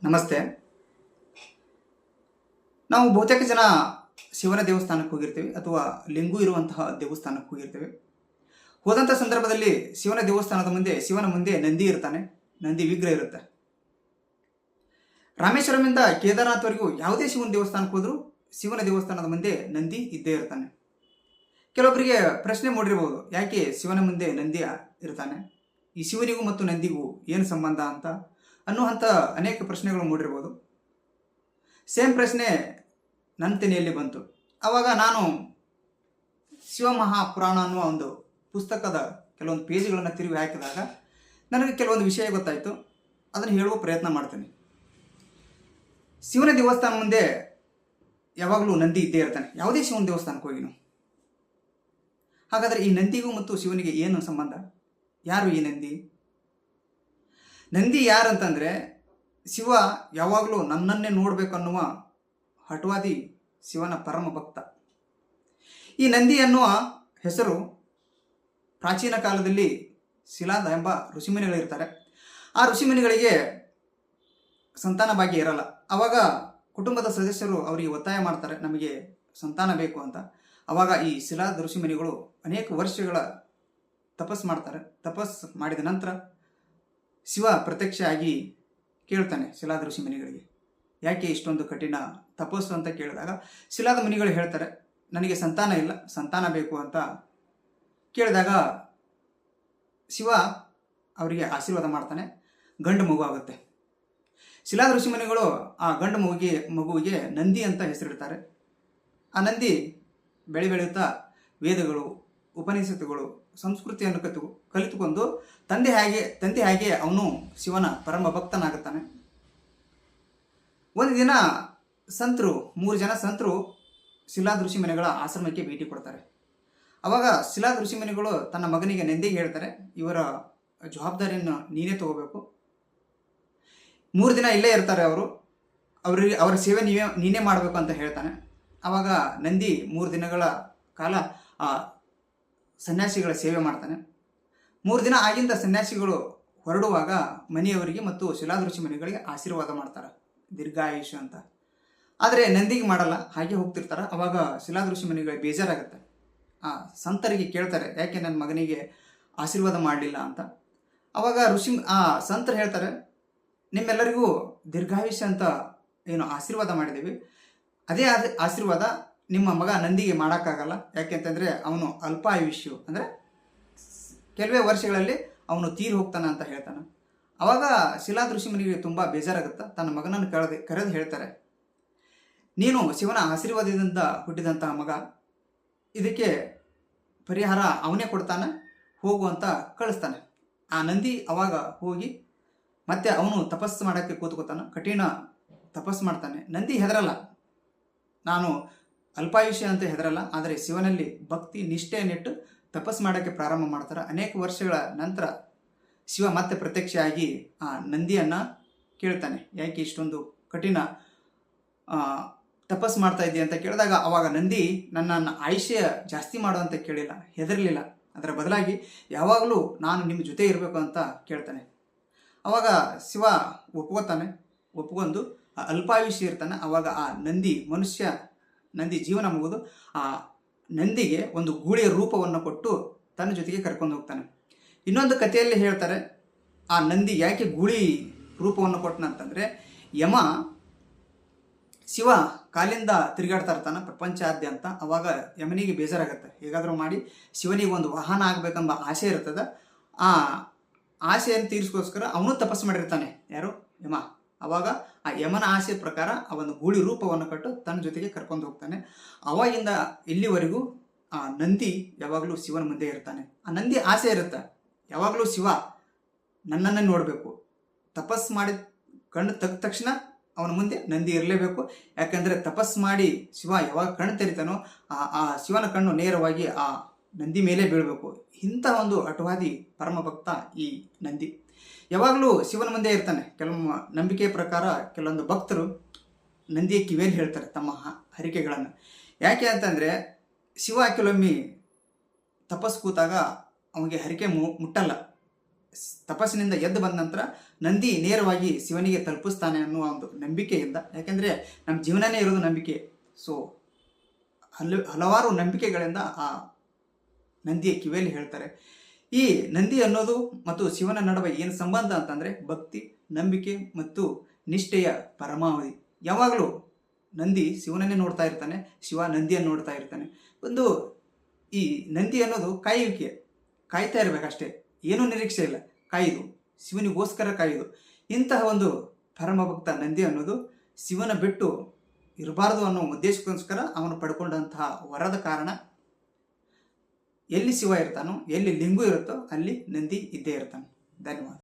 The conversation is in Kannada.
ನಮಸ್ತೆ. ನಾವು ಬಹುತೇಕ ಜನ ಶಿವನ ದೇವಸ್ಥಾನಕ್ಕೆ ಹೋಗಿರ್ತೀವಿ ಅಥವಾ ಲಿಂಗು ಇರುವಂತಹ ದೇವಸ್ಥಾನಕ್ಕೆ ಹೋಗಿರ್ತೀವಿ. ಹೋದಂಥ ಸಂದರ್ಭದಲ್ಲಿ ಶಿವನ ಮುಂದೆ ನಂದಿ ಇರ್ತಾನೆ, ನಂದಿ ವಿಗ್ರಹ ಇರುತ್ತೆ. ರಾಮೇಶ್ವರಮಿಂದ ಕೇದಾರನಾಥ್ವರೆಗೂ ಯಾವುದೇ ಶಿವನ ದೇವಸ್ಥಾನಕ್ಕೆ ಹೋದರೂ ಶಿವನ ದೇವಸ್ಥಾನದ ಮುಂದೆ ನಂದಿ ಇದ್ದೇ ಇರ್ತಾನೆ. ಕೆಲವೊಬ್ಬರಿಗೆ ಪ್ರಶ್ನೆ ಮೂಡಿರಬಹುದು, ಯಾಕೆ ಶಿವನ ಮುಂದೆ ನಂದಿ ಇರ್ತಾನೆ, ಈ ಶಿವನಿಗೂ ಮತ್ತು ನಂದಿಗೂ ಏನು ಸಂಬಂಧ ಅಂತ ಅನ್ನುವಂಥ ಅನೇಕ ಪ್ರಶ್ನೆಗಳು ಮೂಡಿರ್ಬೋದು. ಸೇಮ್ ಪ್ರಶ್ನೆ ನನ್ನ ತೆನೆಯಲ್ಲಿ ಬಂತು. ಆವಾಗ ನಾನು ಶಿವಮಹಾಪುರಾಣ ಅನ್ನುವ ಒಂದು ಪುಸ್ತಕದ ಕೆಲವೊಂದು ಪೇಜ್ಗಳನ್ನು ತಿರುಗಿ ಹಾಕಿದಾಗ ನನಗೆ ಕೆಲವೊಂದು ವಿಷಯ ಗೊತ್ತಾಯಿತು. ಅದನ್ನು ಹೇಳುವ ಪ್ರಯತ್ನ ಮಾಡ್ತೇನೆ. ಶಿವನ ದೇವಸ್ಥಾನ ಮುಂದೆ ಯಾವಾಗಲೂ ನಂದಿ ಇದ್ದೇ ಇರ್ತಾನೆ, ಯಾವುದೇ ಶಿವನ ದೇವಸ್ಥಾನಕ್ಕೆ ಹೋಗಿನು. ಹಾಗಾದರೆ ಈ ನಂದಿಗೂ ಮತ್ತು ಶಿವನಿಗೆ ಏನು ಸಂಬಂಧ? ಯಾರು ಈ ನಂದಿ? ನಂದಿ ಯಾರಂತಂದರೆ, ಶಿವ ಯಾವಾಗಲೂ ನನ್ನನ್ನೇ ನೋಡಬೇಕನ್ನುವ ಹಠವಾದಿ ಶಿವನ ಪರಮ ಭಕ್ತ. ಈ ನಂದಿ ಅನ್ನುವ ಹೆಸರು ಪ್ರಾಚೀನ ಕಾಲದಲ್ಲಿ ಶಿಲಾದ ಎಂಬ ಋಷಿಮುನಿಗಳಿರ್ತಾರೆ. ಆ ಋಷಿಮುನಿಗಳಿಗೆ ಸಂತಾನ ಭಾಗ್ಯ ಇರಲ್ಲ. ಆವಾಗ ಕುಟುಂಬದ ಸದಸ್ಯರು ಅವರಿಗೆ ಒತ್ತಾಯ ಮಾಡ್ತಾರೆ, ನಮಗೆ ಸಂತಾನ ಬೇಕು ಅಂತ. ಆವಾಗ ಈ ಶಿಲಾದ ಋಷಿಮುನಿಗಳು ಅನೇಕ ವರ್ಷಗಳ ಮಾಡ್ತಾರೆ. ಮಾಡಿದ ನಂತರ ಶಿವ ಪ್ರತ್ಯಕ್ಷ ಆಗಿ ಕೇಳ್ತಾನೆ ಶಿಲಾದ ಋಷಿಮುನಿಗಳಿಗೆ, ಯಾಕೆ ಇಷ್ಟೊಂದು ಕಠಿಣ ತಪಸ್ಸು ಅಂತ ಕೇಳಿದಾಗ ಶಿಲಾದ ಮುನಿಗಳು ಹೇಳ್ತಾರೆ, ನನಗೆ ಸಂತಾನ ಇಲ್ಲ, ಸಂತಾನ ಬೇಕು ಅಂತ ಕೇಳಿದಾಗ ಶಿವ ಅವರಿಗೆ ಆಶೀರ್ವಾದ ಮಾಡ್ತಾನೆ. ಗಂಡು ಮಗು ಆಗುತ್ತೆ. ಶಿಲಾದ ಋಷಿಮುನಿಗಳು ಆ ಗಂಡು ಮಗುವಿಗೆ ನಂದಿ ಅಂತ ಹೆಸರಿಡ್ತಾರೆ. ಆ ನಂದಿ ಬೆಳೆಯುತ್ತಾ ವೇದಗಳು, ಉಪನಿಷತ್ತುಗಳು, ಸಂಸ್ಕೃತಿಯನ್ನು ಕಲಿತುಕೊಂಡು ತಂದೆ ಹಾಗೆ ಅವನು ಶಿವನ ಪರಮ ಭಕ್ತನಾಗುತ್ತಾನೆ. ಒಂದು ದಿನ ಮೂರು ಜನ ಸಂತರು ಶಿಲಾದ ಋಷಿಮುನಿಗಳ ಆಶ್ರಮಕ್ಕೆ ಭೇಟಿ ಕೊಡ್ತಾರೆ. ಅವಾಗ ಶಿಲಾದ ಋಷಿಮುನಿಗಳು ತನ್ನ ಮಗನಿಗೆ ನಂದಿಗೆ ಹೇಳ್ತಾರೆ, ಇವರ ಜವಾಬ್ದಾರಿಯನ್ನು ನೀನೇ ತಗೋಬೇಕು, 3 ದಿನ ಇಲ್ಲೇ ಇರ್ತಾರೆ ಅವರ ಸೇವೆ ನೀನೇ ಮಾಡಬೇಕು ಅಂತ ಹೇಳ್ತಾನೆ. ಆವಾಗ ನಂದಿ 3 ದಿನಗಳ ಕಾಲ ಆ ಸನ್ಯಾಸಿಗಳ ಸೇವೆ ಮಾಡ್ತಾನೆ. 3 ದಿನ ಆಗಿಂದ ಸನ್ಯಾಸಿಗಳು ಹೊರಡುವಾಗ ಮನೆಯವರಿಗೆ ಮತ್ತು ಶಿಲಾದ ಋಷಿಮುನಿಗಳಿಗೆ ಆಶೀರ್ವಾದ ಮಾಡ್ತಾರೆ, ದೀರ್ಘಾಯುಷ್ಯ ಅಂತ. ಆದರೆ ನಂದಿಗೆ ಮಾಡಲ್ಲ, ಹಾಗೆ ಹೋಗ್ತಿರ್ತಾರೆ. ಅವಾಗ ಶಿಲಾದ ಋಷಿಮುನಿಗಳಿಗೆ ಬೇಜಾರಾಗುತ್ತೆ. ಆ ಸಂತರಿಗೆ ಕೇಳ್ತಾರೆ, ಯಾಕೆ ನನ್ನ ಮಗನಿಗೆ ಆಶೀರ್ವಾದ ಮಾಡಲಿಲ್ಲ ಅಂತ. ಅವಾಗ ಸಂತರು ಹೇಳ್ತಾರೆ, ನಿಮ್ಮೆಲ್ಲರಿಗೂ ದೀರ್ಘಾಯುಷ್ಯ ಅಂತ ಏನು ಆಶೀರ್ವಾದ ಮಾಡಿದ್ದೀವಿ, ಅದೇ ಆಶೀರ್ವಾದ ನಿಮ್ಮ ಮಗ ನಂದಿಗೆ ಮಾಡೋಕ್ಕಾಗಲ್ಲ. ಯಾಕೆಂತಂದರೆ ಅವನು ಅಲ್ಪಾಯುಷ್ಯು, ಅಂದರೆ ಕೆಲವೇ ವರ್ಷಗಳಲ್ಲಿ ಅವನು ತೀರಿ ಹೋಗ್ತಾನೆ ಅಂತ ಹೇಳ್ತಾನೆ. ಅವಾಗ ಶಿಲಾದ ಋಷಿಮುನಿಗೆ ತುಂಬ ಬೇಜಾರಾಗುತ್ತೆ. ತನ್ನ ಮಗನನ್ನು ಕರೆದು ಹೇಳ್ತಾರೆ, ನೀನು ಶಿವನ ಆಶೀರ್ವಾದದಿಂದ ಹುಟ್ಟಿದಂತಹ ಮಗ, ಇದಕ್ಕೆ ಪರಿಹಾರ ಅವನೇ ಕೊಡ್ತಾನೆ, ಹೋಗು ಅಂತ ಕಳಿಸ್ತಾನೆ. ಆ ನಂದಿ ಅವಾಗ ಹೋಗಿ ಮತ್ತೆ ಅವನು ತಪಸ್ಸು ಮಾಡೋಕ್ಕೆ ಕೂತ್ಕೋತಾನೆ, ಕಠಿಣ ತಪಸ್ಸು ಮಾಡ್ತಾನೆ. ನಂದಿ ಹೆದರಲ್ಲ, ನಾನು ಅಲ್ಪಾಯುಷ್ಯ ಅಂತ ಹೆದರಲ್ಲ, ಆದರೆ ಶಿವನಲ್ಲಿ ಭಕ್ತಿ ನಿಷ್ಠೆಯನ್ನಿಟ್ಟು ತಪಸ್ಸು ಮಾಡೋಕ್ಕೆ ಪ್ರಾರಂಭ ಮಾಡ್ತಾರೆ. ಅನೇಕ ವರ್ಷಗಳ ನಂತರ ಶಿವ ಮತ್ತೆ ಪ್ರತ್ಯಕ್ಷ ಆಗಿ ಆ ನಂದಿಯನ್ನು ಕೇಳ್ತಾನೆ, ಯಾಕೆ ಇಷ್ಟೊಂದು ಕಠಿಣ ತಪಸ್ಸು ಮಾಡ್ತಾ ಇದ್ದೀಯ ಅಂತ ಕೇಳಿದಾಗ ಅವಾಗ ನಂದಿ ನನ್ನನ್ನು ಆಯುಷ್ಯ ಜಾಸ್ತಿ ಮಾಡುವಂತ ಕೇಳಿಲ್ಲ, ಹೆದರಲಿಲ್ಲ. ಅದರ ಬದಲಾಗಿ ಯಾವಾಗಲೂ ನಾನು ನಿಮ್ಮ ಜೊತೆ ಇರಬೇಕು ಅಂತ ಕೇಳ್ತಾನೆ. ಅವಾಗ ಶಿವ ಒಪ್ಕೊಂಡು ಅಲ್ಪಾಯುಷ್ಯ ಇರ್ತಾನೆ. ಅವಾಗ ಆ ನಂದಿ ಜೀವನ ಮುಗಿದು ಆ ನಂದಿಗೆ ಒಂದು ಗೂಳಿಯ ರೂಪವನ್ನು ಕೊಟ್ಟು ತನ್ನ ಜೊತೆಗೆ ಕರ್ಕೊಂಡು ಹೋಗ್ತಾನೆ. ಇನ್ನೊಂದು ಕಥೆಯಲ್ಲಿ ಹೇಳ್ತಾರೆ, ಆ ನಂದಿ ಯಾಕೆ ಗೂಳಿ ರೂಪವನ್ನು ಕೊಟ್ಟನಂತಂದರೆ, ಶಿವ ಕಾಲಿಂದ ತಿರುಗಾಡ್ತಾ ಇರ್ತಾನೆ ಪ್ರಪಂಚಾದ್ಯಂತ. ಅವಾಗ ಯಮನಿಗೆ ಬೇಜಾರಾಗುತ್ತೆ, ಹೇಗಾದರೂ ಮಾಡಿ ಶಿವನಿಗೆ ಒಂದು ವಾಹನ ಆಗಬೇಕೆಂಬ ಆಸೆ ಇರ್ತದೆ. ಆ ಆಸೆಯನ್ನು ತೀರಿಸ್ಕೋಸ್ಕರ ಅವನು ತಪಸ್ಸು ಮಾಡಿರ್ತಾನೆ, ಯಾರು? ಯಮ. ಅವಾಗ ಆ ಯಮನ ಆಸೆ ಪ್ರಕಾರ ಆ ಒಂದು ಗೂಳಿ ರೂಪವನ್ನು ಕೊಟ್ಟು ತನ್ನ ಜೊತೆಗೆ ಕರ್ಕೊಂಡು ಹೋಗ್ತಾನೆ. ಅವಾಗಿಂದ ಇಲ್ಲಿವರೆಗೂ ಆ ನಂದಿ ಯಾವಾಗಲೂ ಶಿವನ ಮುಂದೆ ಇರ್ತಾನೆ. ಆ ನಂದಿ ಆಸೆ ಇರುತ್ತೆ, ಯಾವಾಗಲೂ ಶಿವ ನನ್ನನ್ನೇ ನೋಡಬೇಕು, ತಪಸ್ಸು ಮಾಡಿ ಕಣ್ಣು ತೆಗೆದ ತಕ್ಷಣ ಅವನ ಮುಂದೆ ನಂದಿ ಇರಲೇಬೇಕು. ಯಾಕಂದರೆ ತಪಸ್ಸು ಮಾಡಿ ಶಿವ ಯಾವಾಗ ಕಣ್ಣು ತೆರಿತಾನೋ ಆ ಶಿವನ ಕಣ್ಣು ನೇರವಾಗಿ ಆ ನಂದಿ ಮೇಲೆ ಬೀಳಬೇಕು. ಇಂಥ ಒಂದು ಹಠವಾದಿ ಪರಮ ಭಕ್ತ ಈ ನಂದಿ. ಯಾವಾಗಲೂ ಶಿವನ ಮುಂದೆ ಇರ್ತಾನೆ. ಕೆಲವೊಮ್ಮೆ ನಂಬಿಕೆ ಪ್ರಕಾರ ಕೆಲವೊಂದು ಭಕ್ತರು ನಂದಿಯ ಕಿವಿಯಲ್ಲಿ ಹೇಳ್ತಾರೆ ತಮ್ಮ ಹರಿಕೆಗಳನ್ನು. ಯಾಕೆ ಅಂತಂದರೆ ಶಿವ ಕೆಲವೊಮ್ಮೆ ತಪಸ್ಸು ಕೂತಾಗ ಅವನಿಗೆ ಹರಿಕೆ ಮುಟ್ಟಲ್ಲ. ತಪಸ್ಸಿನಿಂದ ಎದ್ದು ಬಂದ ನಂತರ ನಂದಿ ನೇರವಾಗಿ ಶಿವನಿಗೆ ತಲುಪಿಸ್ತಾನೆ ಅನ್ನುವ ಒಂದು ನಂಬಿಕೆಯಿಂದ, ಯಾಕೆಂದರೆ ನಮ್ಮ ಜೀವನನೇ ಇರೋದು ನಂಬಿಕೆ. ಸೊ ಹಲವಾರು ನಂಬಿಕೆಗಳಿಂದ ಆ ನಂದಿಯ ಕಿವಿಯಲ್ಲಿ ಹೇಳ್ತಾರೆ. ಈ ನಂದಿ ಅನ್ನೋದು ಮತ್ತು ಶಿವನ ನಡುವೆ ಏನು ಸಂಬಂಧ ಅಂತಂದರೆ ಭಕ್ತಿ, ನಂಬಿಕೆ ಮತ್ತು ನಿಷ್ಠೆಯ ಪರಮಾವಧಿ. ಯಾವಾಗಲೂ ನಂದಿ ಶಿವನನ್ನೇ ನೋಡ್ತಾ ಇರ್ತಾನೆ, ಶಿವ ನಂದಿಯನ್ನು ನೋಡ್ತಾ ಇರ್ತಾನೆ. ಒಂದು ಈ ನಂದಿ ಅನ್ನೋದು ಕಾಯುವಿಕೆ, ಕಾಯ್ತಾ ಇರಬೇಕಷ್ಟೇ, ಏನೂ ನಿರೀಕ್ಷೆ ಇಲ್ಲ, ಕಾಯ್ದು ಶಿವನಿಗೋಸ್ಕರ ಕಾಯ್ದು. ಇಂತಹ ಒಂದು ಪರಮಭಕ್ತ ನಂದಿ ಅನ್ನೋದು ಶಿವನ ಬಿಟ್ಟು ಇರಬಾರ್ದು ಅನ್ನೋ ಉದ್ದೇಶಕ್ಕೋಸ್ಕರ ಅವನು ಪಡ್ಕೊಂಡಂತಹ ವರದ ಕಾರಣ. ಎಲ್ಲಿ ಶಿವ ಇರ್ತಾನೋ, ಎಲ್ಲಿ ಲಿಂಗು ಇರುತ್ತೋ ಅಲ್ಲಿ ನಂದಿ ಇದ್ದೇ ಇರ್ತಾನೆ. ಧನ್ಯವಾದ.